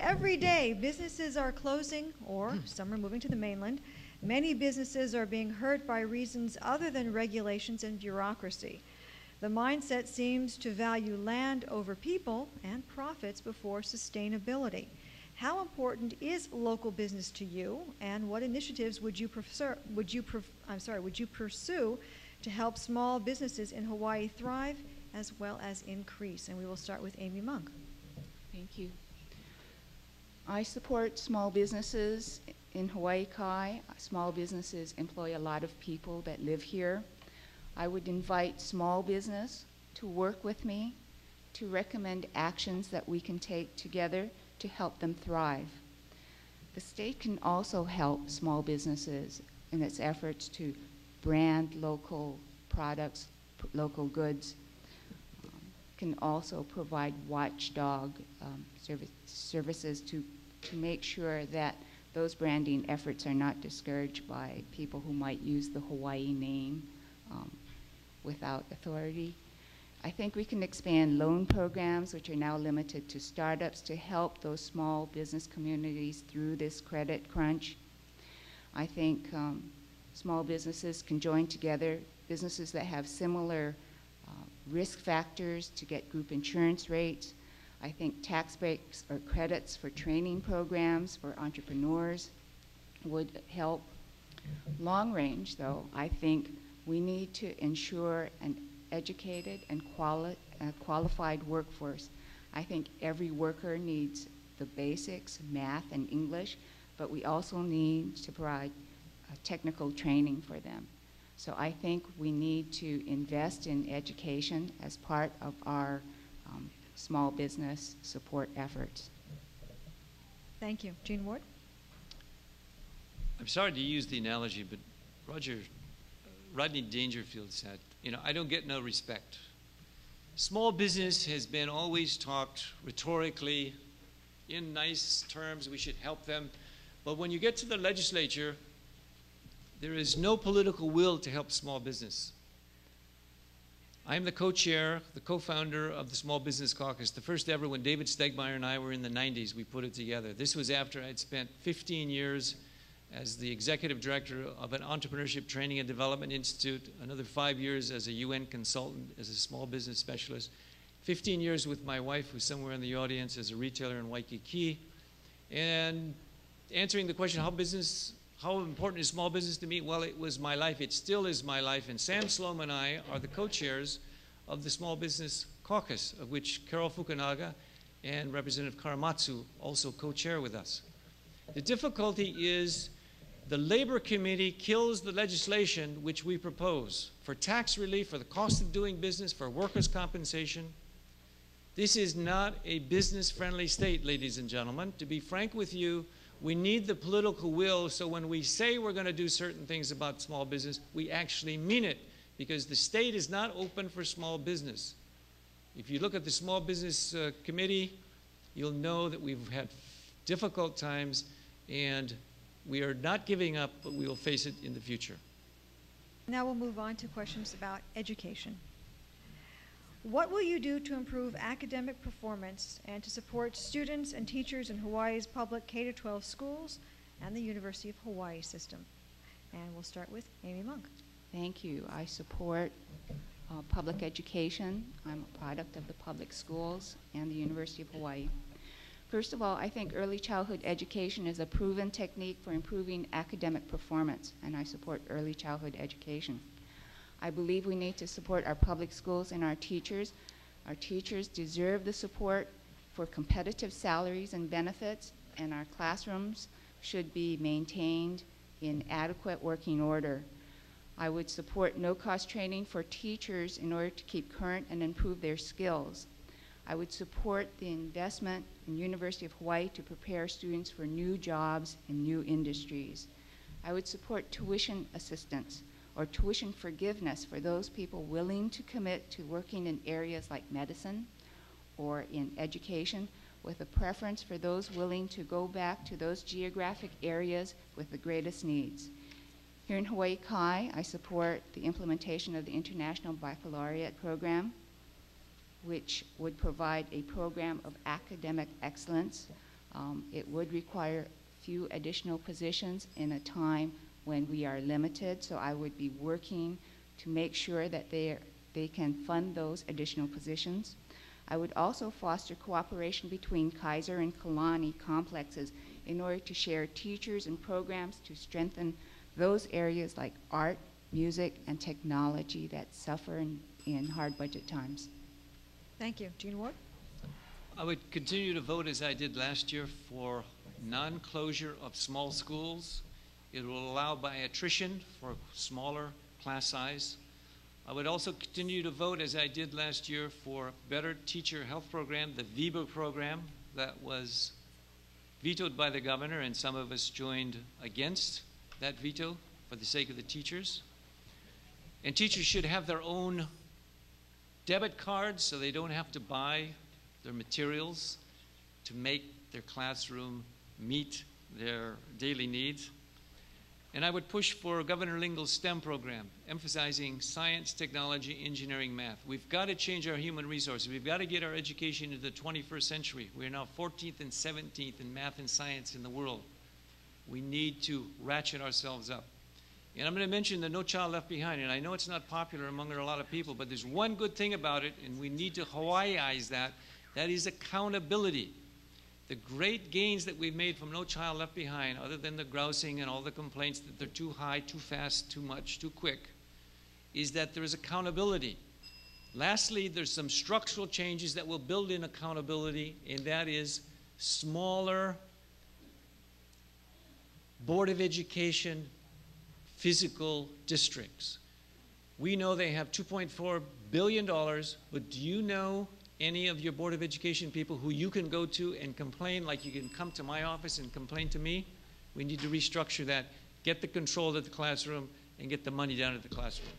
Every day, businesses are closing or some are moving to the mainland. Many businesses are being hurt by reasons other than regulations and bureaucracy. The mindset seems to value land over people and profits before sustainability. How important is local business to you, and what initiatives would you pursue to help small businesses in Hawaii thrive as well as increase? And we will start with Amy Monk. Thank you. I support small businesses in Hawaii Kai. Small businesses employ a lot of people that live here. I would invite small business to work with me to recommend actions that we can take together to help them thrive. The state can also help small businesses in its efforts to brand local products, local goods. Can also provide watchdog services to make sure that those branding efforts are not discouraged by people who might use the Hawaii name without authority. I think we can expand loan programs, which are now limited to startups, to help those small business communities through this credit crunch. I think small businesses can join together, businesses that have similar risk factors to get group insurance rates. I think tax breaks or credits for training programs for entrepreneurs would help. Long range, though, I think we need to ensure an educated and qualified workforce. I think every worker needs the basics, math and English, but we also need to provide technical training for them. So I think we need to invest in education as part of our small business support efforts. Thank you. Gene Ward? I'm sorry to use the analogy, but Rodney Dangerfield said, I don't get no respect. Small business has been always talked rhetorically in nice terms. We should help them. But when you get to the legislature, there is no political will to help small business. I'm the co-chair, the co-founder of the Small Business Caucus. The first ever, when David Stegmeyer and I were in the 90s, we put it together. This was after I'd spent 15 years as the executive director of an entrepreneurship training and development institute, another 5 years as a UN consultant, as a small business specialist, 15 years with my wife, who's somewhere in the audience, as a retailer in Waikiki, and answering the question, how important is small business to me? Well, it was my life. It still is my life. And Sam Sloan and I are the co-chairs of the Small Business Caucus, of which Carol Fukunaga and Representative Karamatsu also co-chair with us. The difficulty is the Labor Committee kills the legislation which we propose for tax relief, for the cost of doing business, for workers' compensation. This is not a business-friendly state, ladies and gentlemen. To be frank with you, we need the political will, so when we say we're going to do certain things about small business, we actually mean it, because the state is not open for small business. If you look at the Small Business Committee, you'll know that we've had difficult times, and we are not giving up, but we will face it in the future. Now we'll move on to questions about education. What will you do to improve academic performance and to support students and teachers in Hawaii's public K-12 schools and the University of Hawaii system? And we'll start with Amy Monk. Thank you. I support public education. I'm a product of the public schools and the University of Hawaii. First of all, I think early childhood education is a proven technique for improving academic performance, and I support early childhood education. I believe we need to support our public schools and our teachers. Our teachers deserve the support for competitive salaries and benefits, and our classrooms should be maintained in adequate working order. I would support no-cost training for teachers in order to keep current and improve their skills. I would support the investment in University of Hawaii to prepare students for new jobs and new industries. I would support tuition assistance or tuition forgiveness for those people willing to commit to working in areas like medicine or in education, with a preference for those willing to go back to those geographic areas with the greatest needs. Here in Hawaii Kai, I support the implementation of the International Baccalaureate Program, which would provide a program of academic excellence It would require a few additional positions in a time when we are limited, so I would be working to make sure that they can fund those additional positions. I would also foster cooperation between Kaiser and Kalani complexes in order to share teachers and programs to strengthen those areas like art, music, and technology that suffer in hard budget times. Thank you. Gene Ward? I would continue to vote as I did last year for non-closure of small schools. It will allow by attrition for smaller class size. I would also continue to vote as I did last year for better teacher health program, the VIBA program that was vetoed by the governor, and some of us joined against that veto for the sake of the teachers. And teachers should have their own debit cards so they don't have to buy their materials to make their classroom meet their daily needs. And I would push for Governor Lingel's STEM program, emphasizing science, technology, engineering, math. We've got to change our human resources. We've got to get our education into the 21st century. We're now 14th and 17th in math and science in the world. We need to ratchet ourselves up. And I'm going to mention the No Child Left Behind, and I know it's not popular among a lot of people, but there's one good thing about it, and we need to Hawaiiize that. That is accountability. The great gains that we've made from No Child Left Behind, other than the grousing and all the complaints that they're too high, too fast, too much, too quick, is that there is accountability. Lastly, there's some structural changes that will build in accountability, and that is smaller Board of Education physical districts. We know they have $2.4 billion, but do you know any of your Board of Education people who you can go to and complain like you can come to my office and complain to me? We need to restructure that, get the control of the classroom, and get the money down at the classroom.